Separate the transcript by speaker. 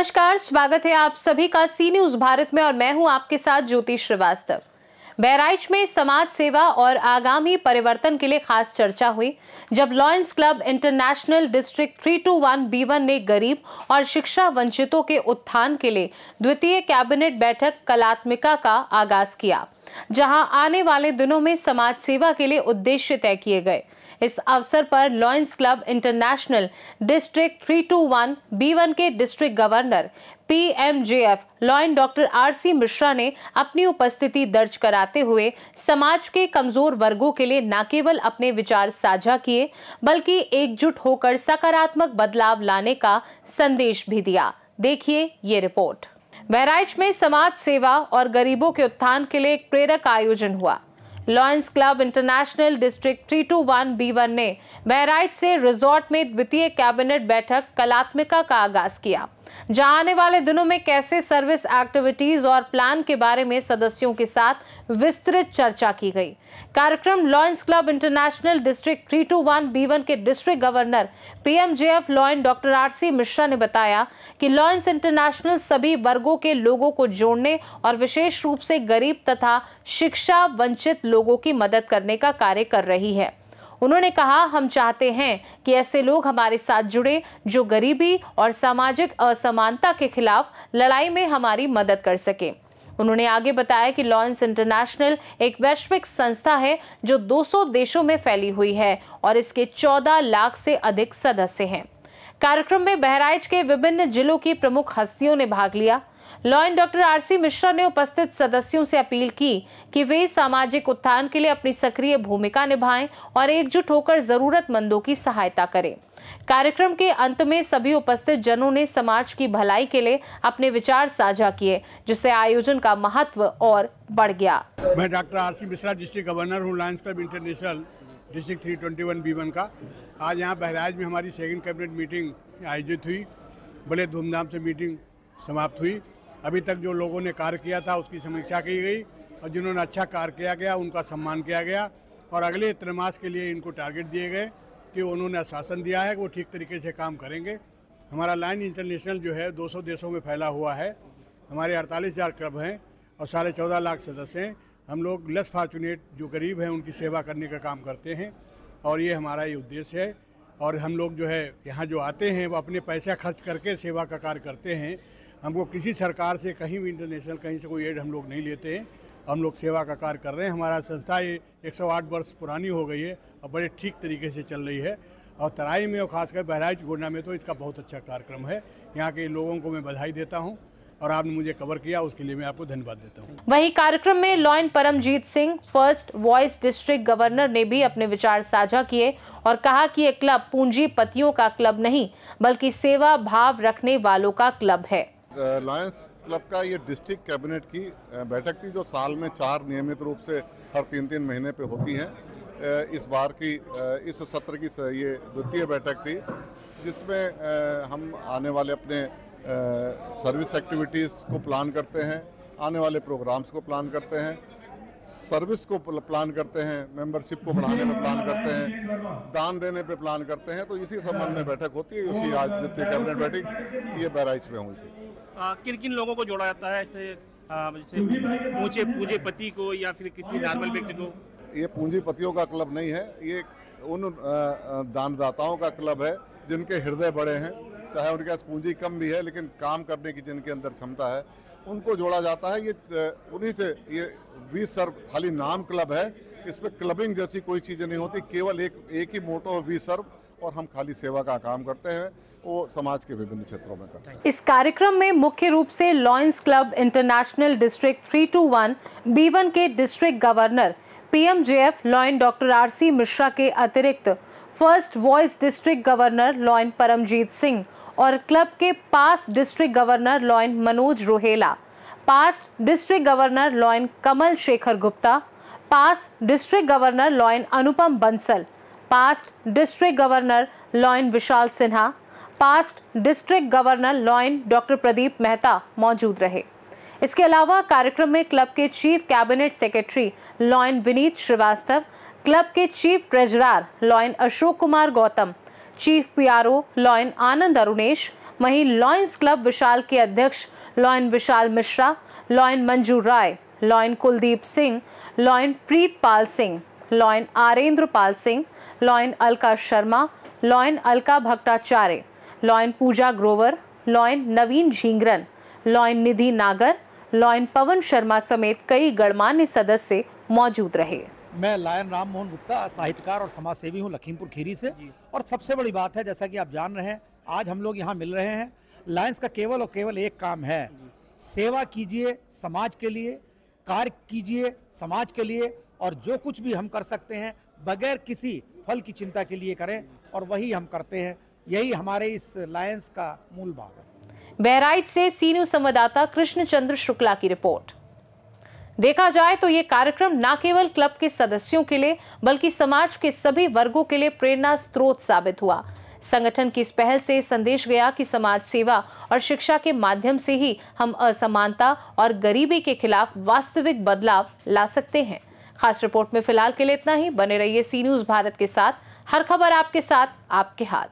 Speaker 1: नमस्कार, स्वागत है आप सभी का सी न्यूज भारत में और मैं हूं आपके साथ ज्योति श्रीवास्तव। बहराइच में समाज सेवा और आगामी परिवर्तन के लिए खास चर्चा हुई जब lions club international district 321 B1 ने गरीब और शिक्षा वंचितों के उत्थान के लिए द्वितीय कैबिनेट बैठक कलात्मिका का आगाज किया, जहां आने वाले दिनों में समाज सेवा के लिए उद्देश्य तय किए गए। इस अवसर पर lions club international district 321 B1 के district governor PMJF lion doctor RC Mishra ने अपनी उपस्थिति दर्ज कराते हुए समाज के कमजोर वर्गों के लिए न केवल अपने विचार साझा किए बल्कि एकजुट होकर सकारात्मक बदलाव लाने का संदेश भी दिया। देखिए ये रिपोर्ट। बहराइच में समाज सेवा और गरीबों के उत्थान के लिए एक प्रेरक आयोजन हुआ। Lions club international district 321 B1 ने बहराइच से रिजॉर्ट में द्वितीय कैबिनेट बैठक कलात्मिका का आगाज किया, जहां आने वाले दिनों में कैसे सर्विस एक्टिविटीज और प्लान के बारे में सदस्यों के साथ विस्तृत चर्चा की गई। कार्यक्रम lions club international district 321 B1 के district governor PMJF lion doctor RC Mishra ने बताया कि लॉयंस इंटरनेशनल सभी वर्गों के लोगों को जोड़ने और विशेष रूप से गरीब तथा शिक्षा वंचित लोगों की मदद करने का कार्य कर रही है। उन्होंने कहा, हम चाहते हैं कि ऐसे लोग हमारे साथ जुड़े जो गरीबी और सामाजिक असमानता के खिलाफ लड़ाई में हमारी मदद कर सके। उन्होंने आगे बताया कि लॉयंस इंटरनेशनल एक वैश्विक संस्था है जो 200 देशों में फैली हुई है और इसके 14 लाख से अधिक सदस्य हैं। कार्यक्रम में बहराइच के विभिन्न जिलों की प्रमुख हस्तियों ने भाग लिया। लॉयन डॉक्टर RC मिश्रा ने उपस्थित सदस्यों से अपील की कि वे सामाजिक उत्थान के लिए अपनी सक्रिय भूमिका निभाएं और एकजुट होकर जरूरतमंदों की सहायता करें। कार्यक्रम के अंत में सभी उपस्थित जनों ने समाज की भलाई के लिए अपने विचार साझा किए, जिससे आयोजन का महत्व और बढ़ गया।
Speaker 2: मैं doctor RC Mishra district governor हूँ lions club international district 321 B1 का। आज यहाँ बहराइच में हमारी सेकंड कैबिनेट मीटिंग आयोजित हुई। बड़े धूमधाम से मीटिंग समाप्त हुई। अभी तक जो लोगों ने कार्य किया था उसकी समीक्षा की गई और जिन्होंने अच्छा कार्य किया गया उनका सम्मान किया गया और अगले त्रैमास के लिए इनको टारगेट दिए गए कि उन्होंने आश्वासन दिया है कि वो ठीक तरीके से काम करेंगे। हमारा लाइन इंटरनेशनल जो है 200 देशों में फैला हुआ है। हमारे 48,000 क्लब हैं और 14.5 लाख सदस्य हैं। हम लोग लेस फॉर्चुनेट जो गरीब हैं उनकी सेवा करने का काम करते हैं और ये हमारा ये उद्देश्य है। और हम लोग जो है यहाँ जो आते हैं वो अपने पैसा खर्च करके सेवा का कार्य करते हैं। हमको किसी सरकार से कहीं भी इंटरनेशनल कहीं से कोई एड हम लोग नहीं लेते हैं। हम लोग सेवा का कार्य कर रहे हैं। हमारा संस्था ये 108 वर्ष पुरानी हो गई है और बड़े ठीक तरीके से चल रही है और तराई में और खासकर बहराइच गोंडा में तो इसका बहुत अच्छा कार्यक्रम है। यहाँ के लोगों को मैं बधाई देता हूँ और आपने मुझे कवर किया उसके लिए मैं आपको धन्यवाद देता हूँ।
Speaker 1: वहीं कार्यक्रम में lion Paramjit Singh first vice district governor ने भी अपने विचार साझा किए और कहा कि ये क्लब पूंजीपतियों का क्लब नहीं बल्कि सेवा भाव रखने वालों का क्लब है।
Speaker 3: लॉयंस क्लब का ये डिस्ट्रिक्ट कैबिनेट की बैठक थी जो साल में 4 नियमित रूप से हर 3-3 महीने पे होती है। इस बार की इस सत्र की ये द्वितीय बैठक थी जिसमें हम आने वाले अपने सर्विस एक्टिविटीज़ को प्लान करते हैं, आने वाले प्रोग्राम्स को प्लान करते हैं, सर्विस को प्लान करते हैं, मेंबरशिप को बढ़ाने में प्लान करते हैं, दान देने पे प्लान करते हैं। तो इसी संबंध में बैठक होती है। उसी आज द्वितीय कैबिनेट बैठक ये बहराइच में हुई थी।
Speaker 4: किन किन लोगों को जोड़ा जाता है ऐसे जैसे पूंजीपति को या फिर किसी नॉर्मल व्यक्ति को?
Speaker 3: ये पूंजीपतियों का क्लब नहीं है, ये उन दानदाताओं का क्लब है जिनके हृदय बड़े हैं, चाहे उनके पास पूंजी कम भी है लेकिन काम करने की जिनके अंदर क्षमता है उनको जोड़ा जाता है। ये उन्हीं से ये वी सर्व खाली नाम क्लब है, इसमें क्लबिंग जैसी कोई चीज़ नहीं होती। केवल एक ही मोटो है वी सर्व और हम खाली सेवा का काम करते हैं, वो समाज के विभिन्न क्षेत्रों में करते हैं।
Speaker 1: इस कार्यक्रम में मुख्य रूप से lions club international district 321 B1 के district governor PMJF lion doctor RC Mishra के अतिरिक्त first vice district governor lion Paramjit Singh और क्लब के past district governor lion Manoj Rohela, past district governor lion Kamal Shekhar Gupta, past district governor lion Anupam Bansal, past district governor lion Vishal Sinha, past district governor lion doctor Pradeep Mehta मौजूद रहे। इसके अलावा कार्यक्रम में क्लब के chief cabinet secretary lion Vineet Shrivastava, club के chief treasurer lion Ashok Kumar Gautam, chief PRO lion Anand Arunesh, वहीं lions club Vishal के अध्यक्ष lion Vishal Mishra, lion Manju Rai, lion Kuldeep Singh, lion Pritpal Singh, lion Arendra Pal Singh, lion Alka Sharma, lion Alka Bhattacharya, lion Pooja Grover, lion Naveen Jhingran, lion Nidhi Nagar, lion Pawan Sharma समेत कई गणमान्य सदस्य मौजूद रहे।
Speaker 5: मैं लायन राम मोहन गुप्ता, साहित्यकार और समाज सेवी हूँ लखीमपुर खीरी से। और सबसे बड़ी बात है, जैसा कि आप जान रहे हैं, आज हम लोग यहाँ मिल रहे हैं। लायंस का केवल और केवल एक काम है, सेवा कीजिए समाज के लिए, कार्य कीजिए समाज के लिए, और जो कुछ भी हम कर सकते हैं बगैर किसी फल की चिंता के लिए करें, और वही हम करते हैं। यही हमारे इस लायंस का मूल भाव है।
Speaker 1: बहराइच से सी न्यूज संवाददाता कृष्णचंद्र शुक्ला की रिपोर्ट। देखा जाए तो ये कार्यक्रम न केवल क्लब के सदस्यों के लिए बल्कि समाज के सभी वर्गों के लिए प्रेरणा स्रोत साबित हुआ। संगठन की इस पहल से संदेश गया कि समाज सेवा और शिक्षा के माध्यम से ही हम असमानता और गरीबी के खिलाफ वास्तविक बदलाव ला सकते हैं। खास रिपोर्ट में फिलहाल के लिए इतना ही। बने रहिए सी न्यूज भारत के साथ। हर खबर आपके साथ, आपके हाथ।